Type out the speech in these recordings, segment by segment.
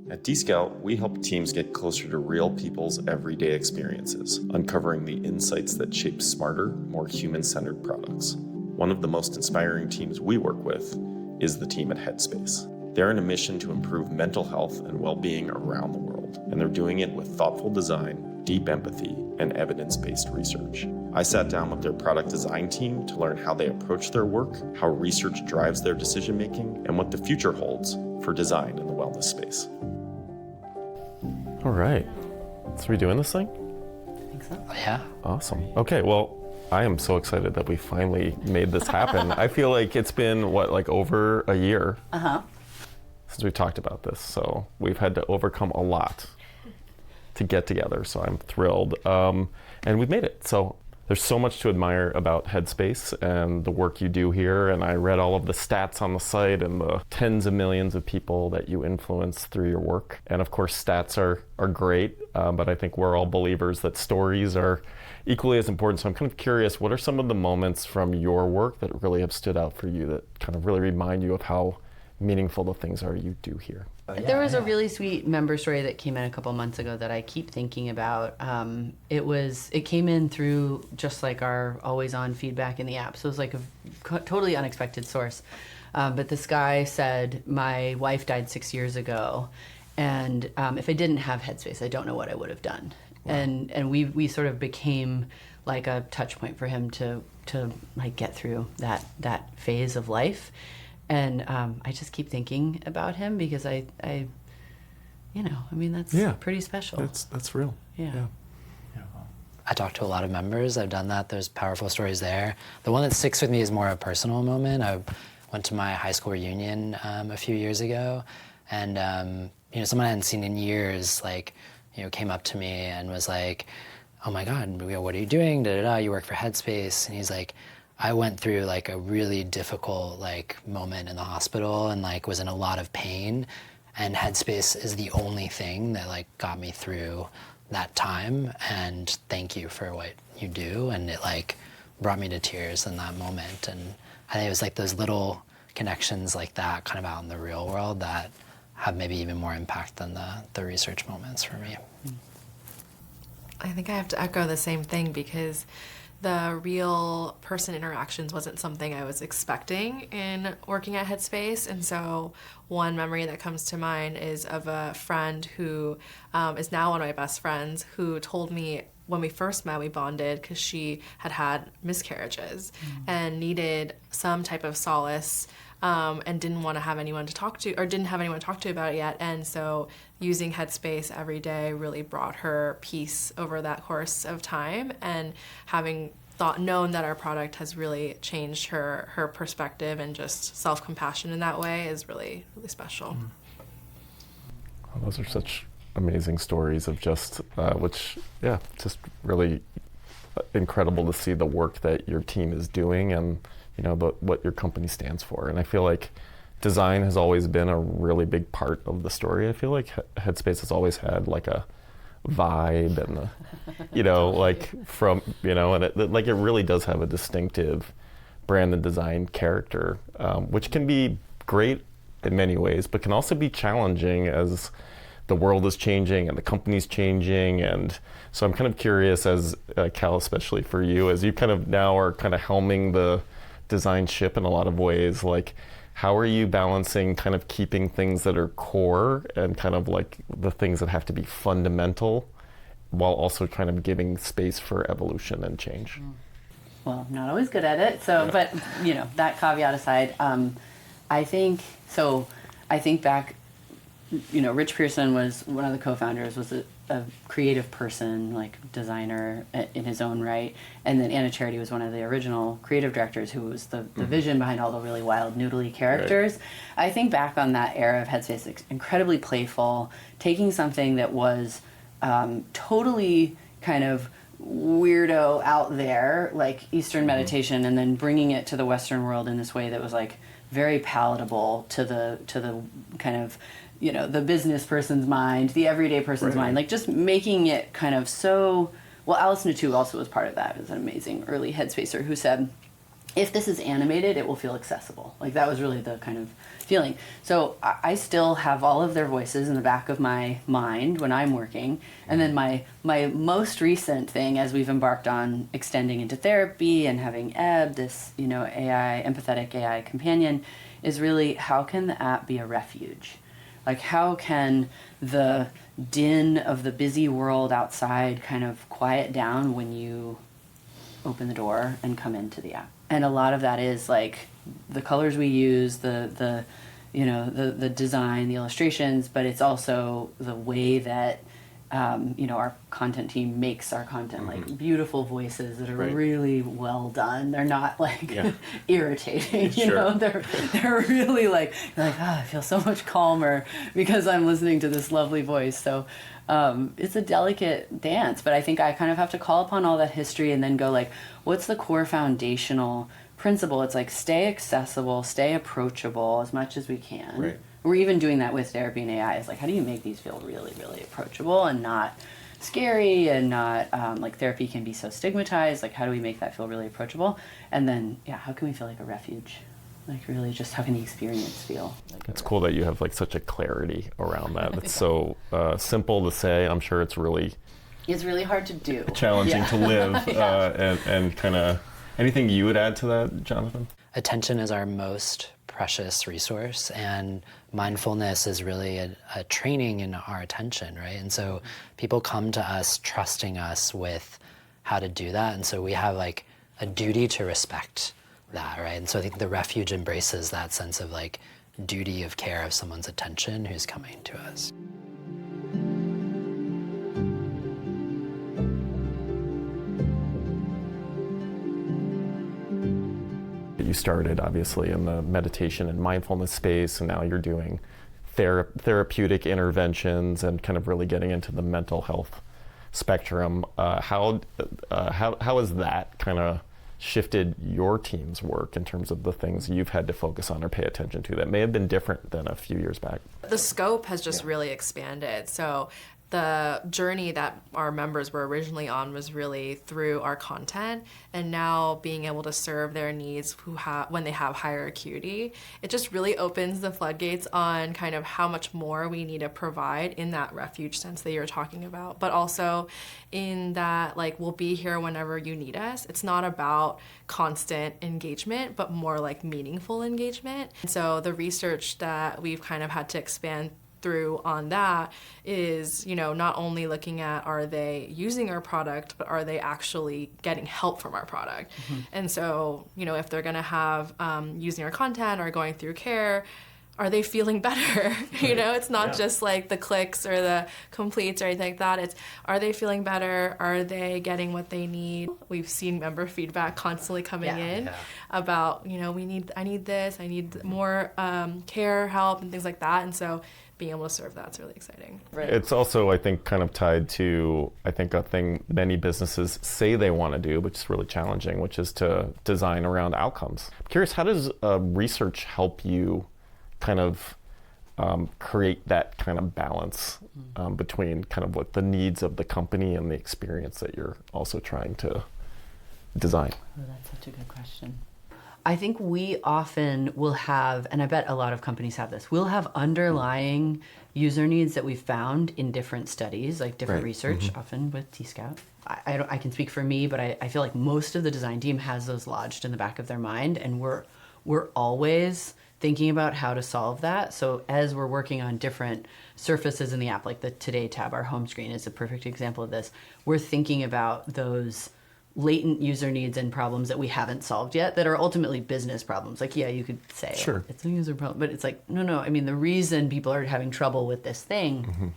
At Dscout, we help teams get closer to real people's everyday experiences, uncovering the insights that shape smarter, more human-centered products. One of the most inspiring teams we work with is the team at Headspace. They're on a mission to improve mental health and well-being around the world, and they're doing it with thoughtful design, deep empathy, and evidence-based research. I sat down with their product design team to learn how they approach their work, how research drives their decision-making, and what the future holds for design in the wellness space. All right. So we doing this thing? I think so. Yeah. Awesome. Okay, well, I am so excited that we finally made this happen. I feel like it's been, over a year since we talked about this. So we've had to overcome a lot to get together. So I'm thrilled. And we've made it. So there's so much to admire about Headspace and the work you do here. And I read all of the stats on the site and the tens of millions of people that you influence through your work. And of course, stats are great, but I think we're all believers that stories are equally as important. So I'm kind of curious, what are some of the moments from your work that really have stood out for you that kind of really remind you of how meaningful the things are you do here? There was a really sweet member story that came in a couple months ago that I keep thinking about. It came in through just like our always on feedback in the app. So it was like a totally unexpected source. But this guy said, my wife died 6 years ago. And if I didn't have Headspace, I don't know what I would have done. Wow. And we sort of became like a touch point for him to like get through that phase of life. And I just keep thinking about him because that's pretty special. That's real. Yeah. I talk to a lot of members. I've done that. There's powerful stories there. The one that sticks with me is more a personal moment. I went to my high school reunion a few years ago, and someone I hadn't seen in years, came up to me and was like, "Oh my God, what are you doing? You work for Headspace?" And he's like, I went through a really difficult moment in the hospital and was in a lot of pain, and Headspace is the only thing that got me through that time, and thank you for what you do. And it brought me to tears in that moment. And I think it was those little connections like that kind of out in the real world that have maybe even more impact than the research moments for me. I think I have to echo the same thing because the real person interactions wasn't something I was expecting in working at Headspace. And so one memory that comes to mind is of a friend who is now one of my best friends, who told me when we first met, we bonded because she had miscarriages and needed some type of solace and didn't want to have anyone to talk to, or didn't have anyone to talk to about it yet. And so using Headspace every day really brought her peace over that course of time, and having known that our product has really changed her perspective and just self-compassion in that way is really, really special. Well, those are such amazing stories of just really incredible to see the work that your team is doing and what your company stands for. And I feel like design has always been a really big part of the story. I feel like Headspace has always had a vibe and and it really does have a distinctive brand and design character, which can be great in many ways, but can also be challenging as the world is changing and the company's changing. And so I'm kind of curious, as Cal, especially for you, as you kind of now are kind of helming the design ship in a lot of ways, how are you balancing kind of keeping things that are core and kind of the things that have to be fundamental while also kind of giving space for evolution and change? Well, I'm not always good at it. So, but that caveat aside, I think back, Rich Pearson was one of the co-founders, was a creative person, designer in his own right. And then Anna Charity was one of the original creative directors, who was the vision behind all the really wild, noodly characters. Right. I think back on that era of Headspace, incredibly playful, taking something that was totally kind of weirdo out there, like Eastern meditation, and then bringing it to the Western world in this way that was very palatable to the kind of the business person's mind, the everyday person's mind, just making it kind of so. Well, Alice Natu also was part of that. It was an amazing early Headspacer who said, if this is animated, it will feel accessible. Like that was really the kind of feeling. So I still have all of their voices in the back of my mind when I'm working. And then my most recent thing, as we've embarked on extending into therapy and having Ebb, this, you know, AI, empathetic AI companion, is really how can the app be a refuge? Like how can the din of the busy world outside kind of quiet down when you open the door and come into the app? And a lot of that is like the colors we use, the you know, the design, the illustrations, but it's also the way that you know, our content team makes our content, like beautiful voices that are really well done. They're not like irritating, you know, they're really like, you're like, I feel so much calmer because I'm listening to this lovely voice. So it's a delicate dance, but I think I kind of have to call upon all that history and then go like, what's the core foundational principle? It's like stay accessible, stay approachable as much as we can. Right. We're even doing that with therapy and AI. It's like, how do you make these feel really, really approachable and not scary and not like therapy can be so stigmatized. Like, how do we make that feel really approachable? And then, how can we feel like a refuge? Like, really, just how can the experience feel? Like it's cool that you have like such a clarity around that. It's so simple to say. I'm sure it's really hard to do. Challenging to live. And kind of anything you would add to that, Jonathan? Attention is our most precious resource, and mindfulness is really a training in our attention, right? And so people come to us trusting us with how to do that, and so we have like a duty to respect that, right? And so I think the refuge embraces that sense of like duty of care of someone's attention who's coming to us. You started obviously in the meditation and mindfulness space, and now you're doing therapeutic interventions and kind of really getting into the mental health spectrum. How has that kind of shifted your team's work in terms of the things you've had to focus on or pay attention to that may have been different than a few years back? The scope has just really expanded. So the journey that our members were originally on was really through our content, and now being able to serve their needs when they have higher acuity, it just really opens the floodgates on kind of how much more we need to provide in that refuge sense that you're talking about, but also in that like we'll be here whenever you need us. It's not about constant engagement, but more like meaningful engagement. And so the research that we've kind of had to expand through on that is, you know, not only looking at are they using our product, but are they actually getting help from our product? Mm-hmm. And so, you know, if they're going to have using our content or going through care, are they feeling better? You know, it's not just like the clicks or the completes or anything like that. It's, are they feeling better? Are they getting what they need? We've seen member feedback constantly coming in about, you know, I need this, I need more care, help, and things like that. And so being able to serve that's really exciting. Right. It's also, I think, kind of tied to, I think, a thing many businesses say they want to do, which is really challenging, which is to design around outcomes. I'm curious, how does research help you kind of create that kind of balance between kind of what the needs of the company and the experience that you're also trying to design? Oh, that's such a good question. I think we often will have, and I bet a lot of companies have this, we'll have underlying user needs that we've found in different studies, like different research, often with Dscout. I can speak for me, but I feel like most of the design team has those lodged in the back of their mind, and we're always thinking about how to solve that. So as we're working on different surfaces in the app, like the Today tab, our home screen is a perfect example of this, we're thinking about those latent user needs and problems that we haven't solved yet that are ultimately business problems. Like, you could say, it's a user problem, but it's like, no. I mean, the reason people are having trouble with this thing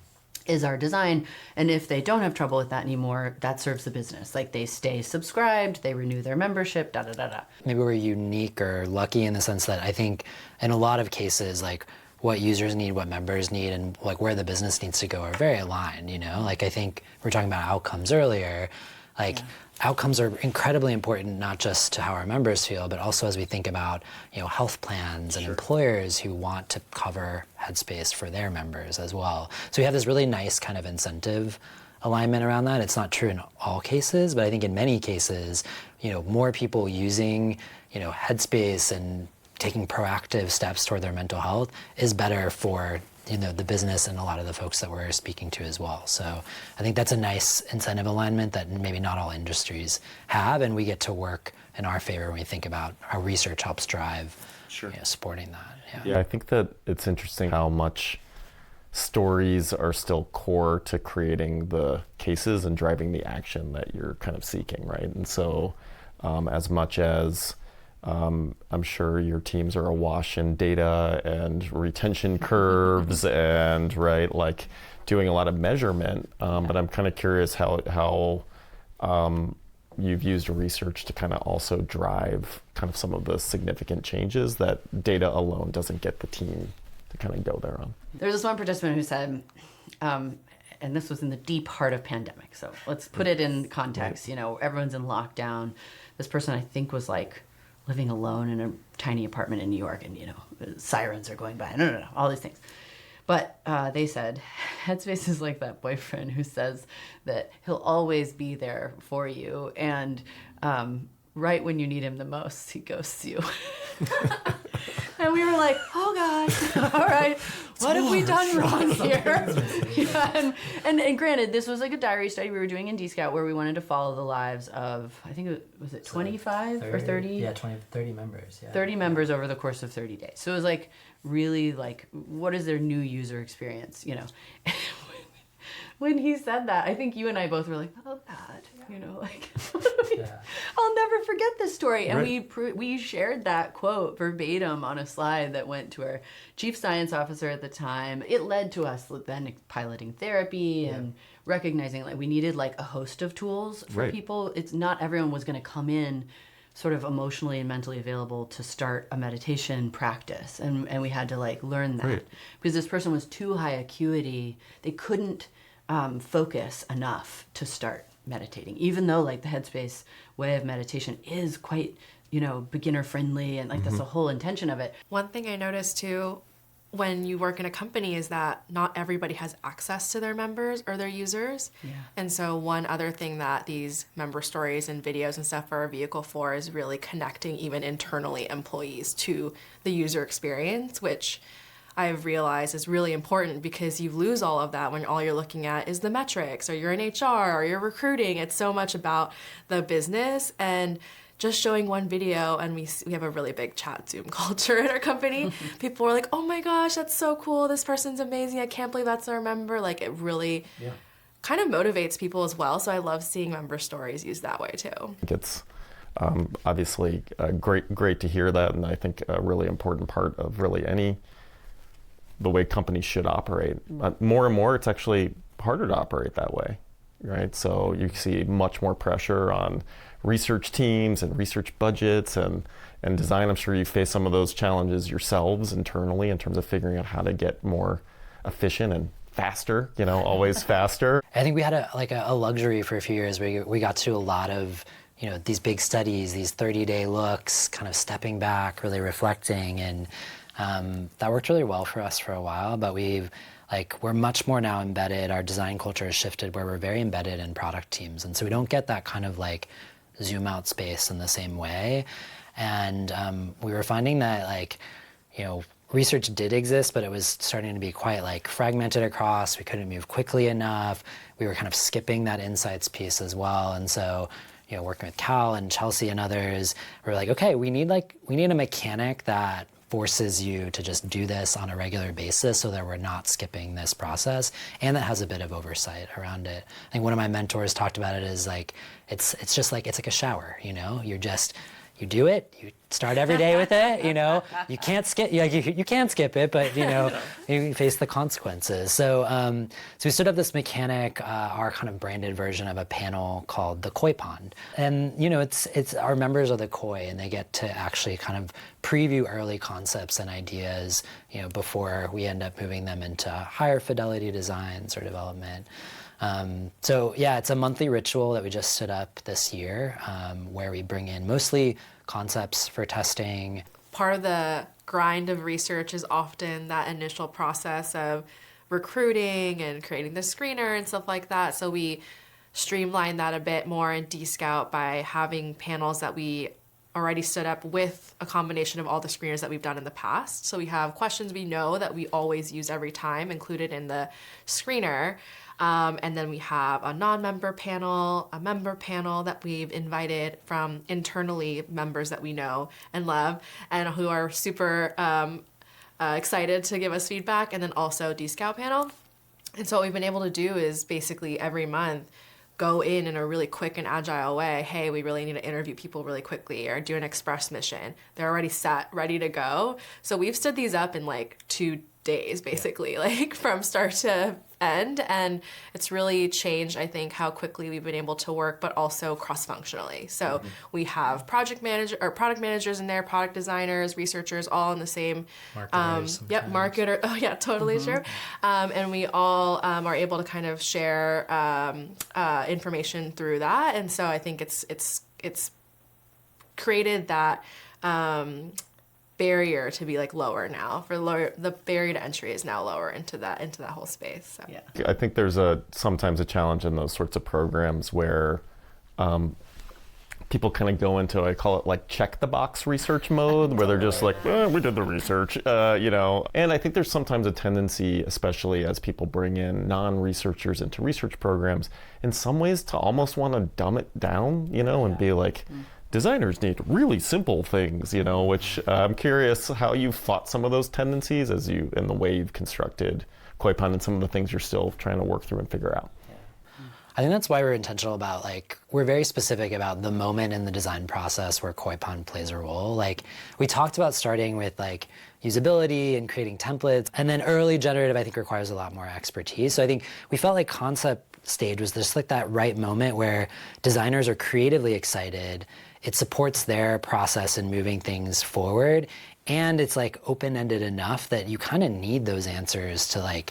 is our design. And if they don't have trouble with that anymore, that serves the business. Like, they stay subscribed, they renew their membership, da-da-da-da. Maybe we're unique or lucky in the sense that I think in a lot of cases, like, what users need, what members need, and like where the business needs to go are very aligned, you know? Like, I think we were talking about outcomes earlier. Like, outcomes are incredibly important, not just to how our members feel, but also as we think about, you know, health plans and employers who want to cover Headspace for their members as well. So we have this really nice kind of incentive alignment around that. It's not true in all cases, but I think in many cases, more people using, Headspace and taking proactive steps toward their mental health is better for the business and a lot of the folks that we're speaking to as well. So I think that's a nice incentive alignment that maybe not all industries have, and we get to work in our favor when we think about how research helps drive supporting that. Yeah, I think that it's interesting how much stories are still core to creating the cases and driving the action that you're kind of seeking, right? And so as much as I'm sure your teams are awash in data and retention curves and doing a lot of measurement. But I'm kind of curious how you've used research to kind of also drive kind of some of the significant changes that data alone doesn't get the team to kind of go there on. There's this one participant who said, and this was in the deep heart of pandemic, so let's put it in context. Everyone's in lockdown. This person, I think, was living alone in a tiny apartment in New York, and sirens are going by. No, all these things. But they said, Headspace is like that boyfriend who says that he'll always be there for you, and right when you need him the most, he ghosts you. And we were like, oh God, all right, what have we done wrong here? And granted, this was a diary study we were doing in Dscout where we wanted to follow the lives of, I think was it 25 or 30? Yeah, 30 members. Yeah. 30 members over the course of 30 days. So it was really what is their new user experience, When he said that, I think you and I both were like, oh God, I'll never forget this story. And we shared that quote verbatim on a slide that went to our chief science officer at the time. It led to us then piloting therapy and recognizing we needed a host of tools for people. It's not everyone was going to come in sort of emotionally and mentally available to start a meditation practice. And we had to learn that because this person was too high acuity. They couldn't focus enough to start meditating, even though the Headspace way of meditation is quite, beginner friendly and that's the whole intention of it. One thing I noticed too, when you work in a company is that not everybody has access to their members or their users. Yeah. And so one other thing that these member stories and videos and stuff are a vehicle for is really connecting even internally employees to the user experience, which I've realized is really important because you lose all of that when all you're looking at is the metrics, or you're in HR, or you're recruiting. It's so much about the business, and just showing one video, and we have a really big chat Zoom culture at our company. People are like, oh my gosh, that's so cool. This person's amazing. I can't believe that's our member. It really kind of motivates people as well. So I love seeing member stories used that way too. I think it's obviously great to hear that, and I think a really important part of really the way companies should operate. More and more, it's actually harder to operate that way, right? So you see much more pressure on research teams and research budgets and design. I'm sure you face some of those challenges yourselves internally in terms of figuring out how to get more efficient and faster, always faster. I think we had a luxury for a few years where we got to a lot of these big studies, these 30-day looks, kind of stepping back, really reflecting, and that worked really well for us for a while, but we're much more now embedded. Our design culture has shifted where we're very embedded in product teams. And so we don't get that kind of zoom out space in the same way. And we were finding that research did exist, but it was starting to be quite fragmented across. We couldn't move quickly enough. We were kind of skipping that insights piece as well. And so, working with Cal and Chelsea and others, we're okay, we need a mechanic that forces you to just do this on a regular basis so that we're not skipping this process, and that has a bit of oversight around it. I think one of my mentors talked about it as it's just like a shower, you do it, you start every day with it, you can't skip, you can skip it, but you face the consequences. So we stood up this mechanic, our kind of branded version of a panel called the Koi Pond. And it's our members are the koi, and they get to actually kind of preview early concepts and ideas, before we end up moving them into higher fidelity designs or development. It's a monthly ritual that we just stood up this year, where we bring in mostly concepts for testing. Part of the grind of research is often that initial process of recruiting and creating the screener and stuff like that. So we streamlined that a bit more in Dscout by having panels that we already stood up with a combination of all the screeners that we've done in the past. So we have questions we know that we always use every time included in the screener. And then we have a non-member panel, a member panel that we've invited from internally members that we know and love and who are super excited to give us feedback, and then also Dscout panel. And so what we've been able to do is basically every month go in a really quick and agile way. Hey, we really need to interview people really quickly or do an express mission. They're already set, ready to go. So we've stood these up in like 2 days, basically, like from start to end. And it's really changed, I think, how quickly we've been able to work, but also cross-functionally. So we have product managers in there, product designers, researchers, all in the same, marketer. Oh yeah, totally true. And we all are able to kind of share information through that. And so I think it's created that barrier to be like lower now. The barrier to entry is now lower into that whole space. So. Yeah. I think there's sometimes a challenge in those sorts of programs where people kind of go into, I call it like check the box research mode, where they're just like, we did the research, And I think there's sometimes a tendency, especially as people bring in non-researchers into research programs, in some ways to almost want to dumb it down, and be like, designers need really simple things, which I'm curious how you fought some of those tendencies in the way you've constructed KoiPan and some of the things you're still trying to work through and figure out. I think that's why we're intentional about, we're very specific about the moment in the design process where KoiPan plays a role. We talked about starting with usability and creating templates, and then early generative I think requires a lot more expertise. So I think we felt like concept stage was just that right moment where designers are creatively excited. It supports their process in moving things forward, and it's open-ended enough that you kind of need those answers to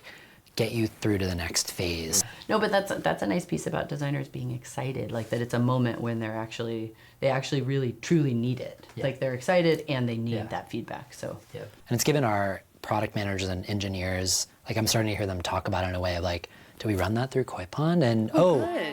get you through to the next phase. No, but that's a nice piece about designers being excited, that it's a moment when they actually really truly need it. Yeah. They're excited and they need that feedback. So and it's given our product managers and engineers, I'm starting to hear them talk about it in a way of do we run that through KoiPan? And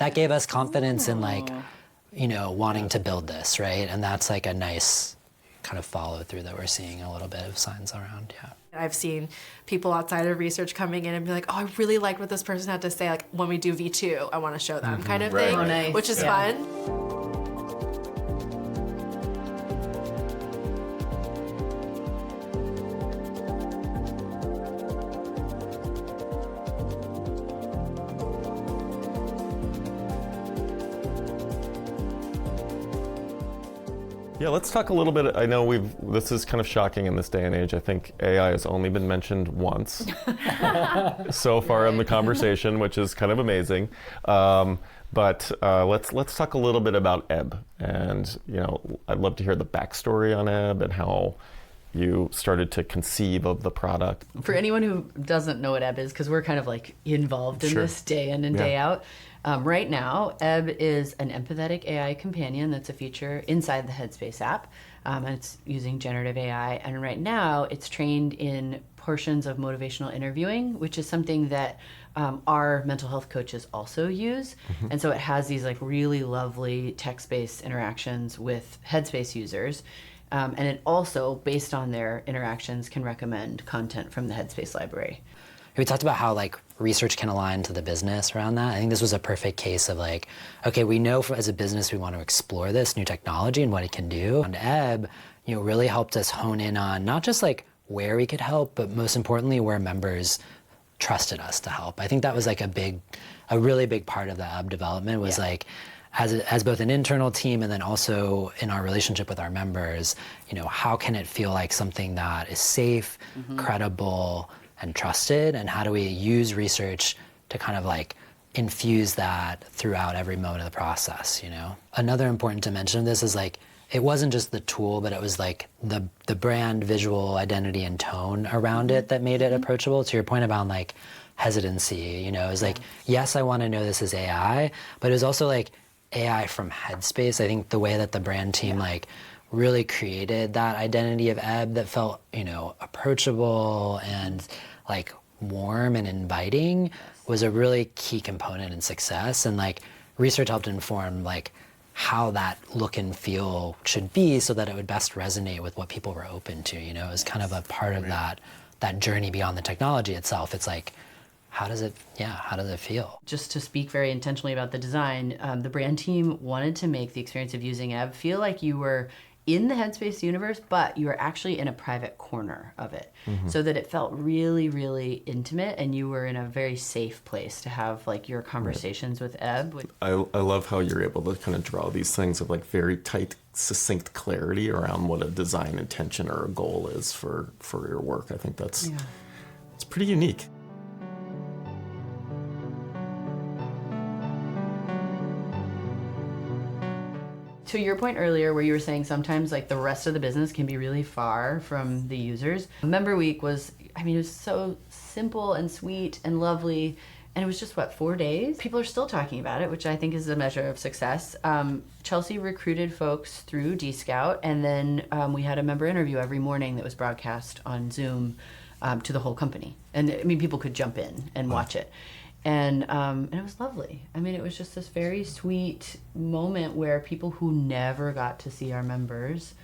that gave us confidence in wanting to build this, right? And that's a nice kind of follow through that we're seeing a little bit of signs around, I've seen people outside of research coming in and be like, oh, I really liked what this person had to say. When we do V2, I want to show them kind of thing, nice. Which is fun. Yeah, let's talk a little bit. I know this is kind of shocking in this day and age. I think AI has only been mentioned once so far in the conversation, which is kind of amazing. But let's talk a little bit about Ebb. And, I'd love to hear the backstory on Ebb and how you started to conceive of the product. For anyone who doesn't know what Ebb is, because we're kind of involved in this day in and day out. Right now, Ebb is an empathetic AI companion that's a feature inside the Headspace app. And it's using generative AI. And right now, it's trained in portions of motivational interviewing, which is something that our mental health coaches also use. And so it has these really lovely text-based interactions with Headspace users. And it also, based on their interactions, can recommend content from the Headspace library. We talked about how research can align to the business around that. I think this was a perfect case of okay, we know as a business we want to explore this new technology and what it can do. And Ebb, really helped us hone in on not just where we could help, but most importantly where members trusted us to help. I think that was a really big part of the Ebb development was as both an internal team and then also in our relationship with our members, how can it feel like something that is safe, credible, and trusted, and how do we use research to kind of infuse that throughout every moment of the process, Another important dimension of this is it wasn't just the tool, but it was the brand, visual identity, and tone around it that made it approachable. To your point about hesitancy, it was yes, I want to know this is AI, but it was also AI from Headspace. I think the way that the brand team really created that identity of Ebb that felt, approachable and warm and inviting was a really key component in success. And like research helped inform like how that look and feel should be so that it would best resonate with what people were open to, you know, as kind of a part of that journey beyond the technology itself. It's like, how does it feel? Just to speak very intentionally about the design, the brand team wanted to make the experience of using Ebb feel like you were in the Headspace universe, but you were actually in a private corner of it, so that it felt really, really intimate, and you were in a very safe place to have like your conversations with Ebb. I love how you're able to kind of draw these things of like very tight, succinct clarity around what a design intention or a goal is for your work. I think it's pretty unique. To your point earlier where you were saying sometimes like the rest of the business can be really far from the users. Member Week was, I mean, it was so simple and sweet and lovely. And it was just, 4 days? People are still talking about it, which I think is a measure of success. Chelsea recruited folks through Dscout, and then we had a member interview every morning that was broadcast on Zoom to the whole company. And I mean, people could jump in and watch it. And it was lovely. I mean, it was just this very sweet moment where people who never got to see our members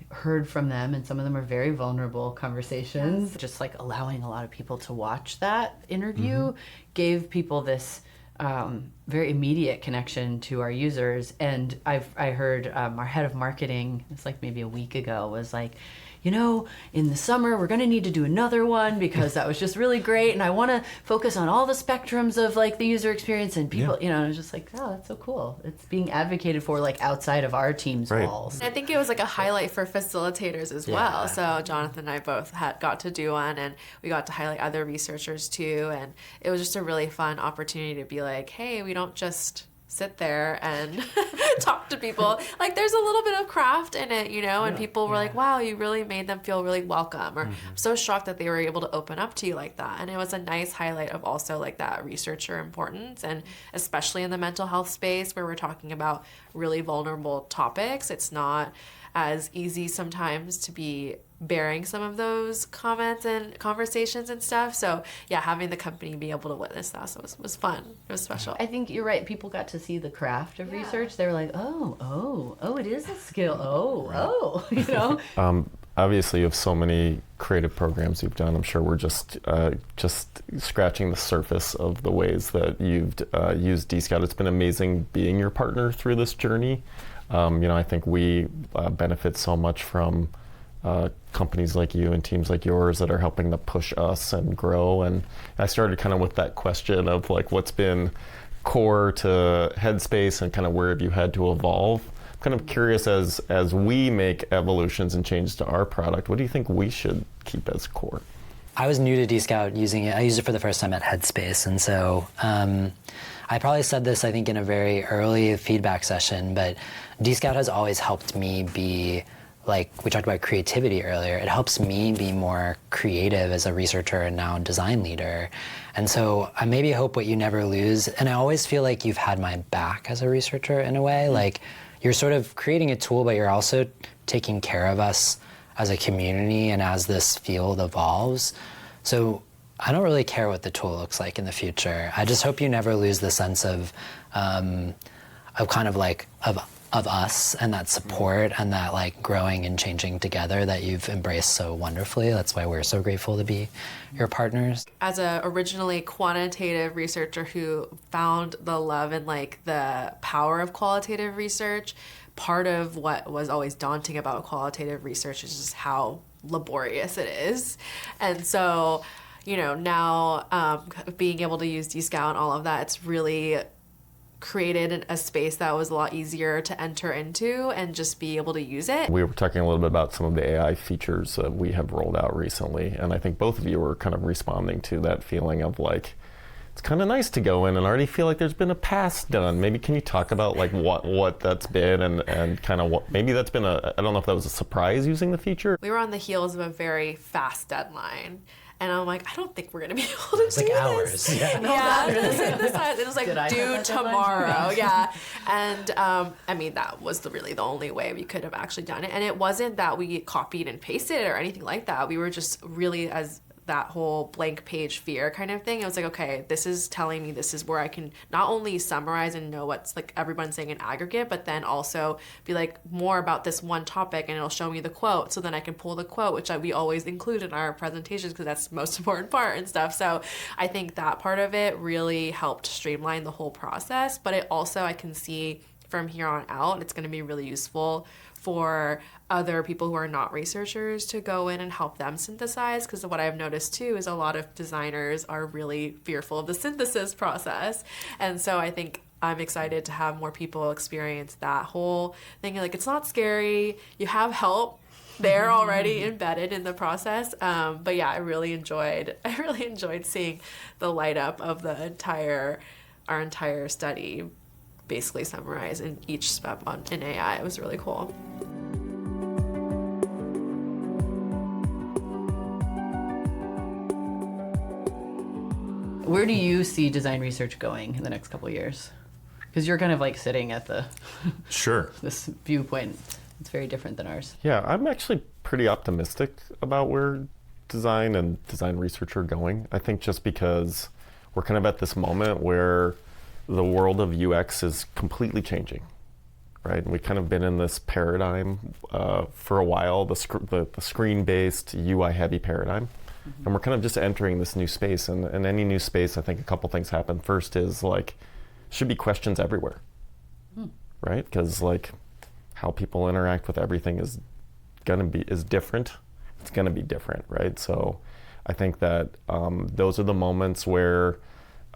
heard from them, and some of them are very vulnerable conversations. Just like allowing a lot of people to watch that interview gave people this very immediate connection to our users. And I heard our head of marketing, it's like maybe a week ago, was like, you know, in the summer, we're going to need to do another one because that was just really great. And I want to focus on all the spectrums of like the user experience and people, you know, and I was just like, oh, that's so cool. It's being advocated for like outside of our team's walls. I think it was like a highlight for facilitators as well. So Jonathan and I both got to do one, and we got to highlight other researchers too. And it was just a really fun opportunity to be like, hey, we don't just sit there and talk to people. Like, there's a little bit of craft in it, you know, and people were like, wow, you really made them feel really welcome. Or I'm so shocked that they were able to open up to you like that. And it was a nice highlight of also like that researcher importance. And especially in the mental health space where we're talking about really vulnerable topics, it's not as easy sometimes to be bearing some of those comments and conversations and stuff. So yeah, having the company be able to witness that was fun. It was special. I think you're right. People got to see the craft of research. They were like, oh, it is a skill. You know? Obviously, you have so many creative programs you've done. I'm sure we're just scratching the surface of the ways that you've used Dscout. It's been amazing being your partner through this journey. You know, I think we benefit so much from companies like you and teams like yours that are helping to push us and grow. And I started kind of with that question of like, what's been core to Headspace and kind of where have you had to evolve? I'm kind of curious as we make evolutions and changes to our product, what do you think we should keep as core? I was new to Dscout using it. I used it for the first time at Headspace. And so I probably said this, I think, in a very early feedback session, but Dscout has always helped me be, like we talked about creativity earlier, it helps me be more creative as a researcher and now design leader. And so I maybe hope what you never lose, and I always feel like you've had my back as a researcher in a way, like you're sort of creating a tool, but you're also taking care of us as a community and as this field evolves. So I don't really care what the tool looks like in the future. I just hope you never lose the sense of kind of like of us and that support and that like growing and changing together that you've embraced so wonderfully. That's why we're so grateful to be your partners. As a originally quantitative researcher who found the love and like the power of qualitative research, part of what was always daunting about qualitative research is just how laborious it is. And so, you know, now being able to use Dscout and all of that, it's really created a space that was a lot easier to enter into and just be able to use it. We were talking a little bit about some of the AI features that we have rolled out recently, and I think both of you were kind of responding to that feeling of like, it's kind of nice to go in and already feel like there's been a pass done. Maybe can you talk about like what that's been and kind of what, maybe that's been I don't know if that was a surprise using the feature. We were on the heels of a very fast deadline. And I'm like, I don't think we're going to be able to do this. It's like hours. Yeah. It was like due tomorrow. Yeah. And I mean, that was really the only way we could have actually done it. And it wasn't that we copied and pasted it or anything like that. We were just really, as that whole blank page fear kind of thing. I was like, okay, this is telling me this is where I can not only summarize and know what's like everyone's saying in aggregate, but then also be like more about this one topic, and it'll show me the quote, so then I can pull the quote, which we always include in our presentations because that's the most important part and stuff. So I think that part of it really helped streamline the whole process, but it also, I can see from here on out, it's going to be really useful for other people who are not researchers to go in and help them synthesize, because what I've noticed too is a lot of designers are really fearful of the synthesis process. And so I think I'm excited to have more people experience that whole thing. Like, it's not scary, you have help there already embedded in the process. But yeah, I really enjoyed seeing the light up of our entire study basically summarized in each step in AI. It was really cool. Where do you see design research going in the next couple of years? Because you're kind of like sitting at the Sure. this viewpoint. It's very different than ours. Yeah, I'm actually pretty optimistic about where design and design research are going. I think just because we're kind of at this moment where the world of UX is completely changing, right? And we've kind of been in this paradigm for a while, the screen-based, UI-heavy paradigm. Mm-hmm. And we're kind of just entering this new space. And in any new space, I think a couple things happen. First is like, should be questions everywhere, right? Because like how people interact with everything is different. It's gonna be different, right? So I think that those are the moments where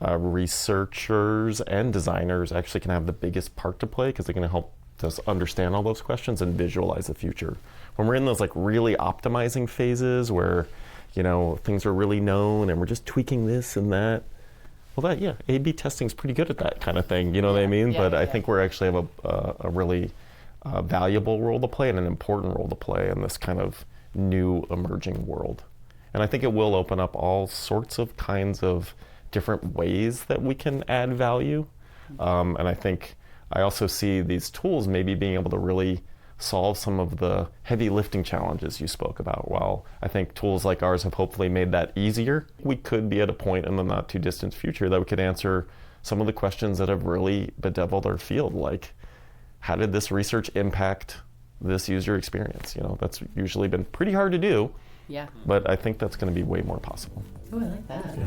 researchers and designers actually can have the biggest part to play, because they're going to help us understand all those questions and visualize the future. When we're in those like really optimizing phases where, you know, things are really known and we're just tweaking this and that, well, that, yeah, A/B testing is pretty good at that kind of thing, you know what I mean? But I think we're actually have a really valuable role to play and an important role to play in this kind of new emerging world. And I think it will open up all sorts of kinds of different ways that we can add value. And I think I also see these tools maybe being able to really solve some of the heavy lifting challenges you spoke about. While I think tools like ours have hopefully made that easier, we could be at a point in the not too distant future that we could answer some of the questions that have really bedeviled our field, like how did this research impact this user experience? You know, that's usually been pretty hard to do. Yeah. But I think that's going to be way more possible. Oh, I like that. Yeah.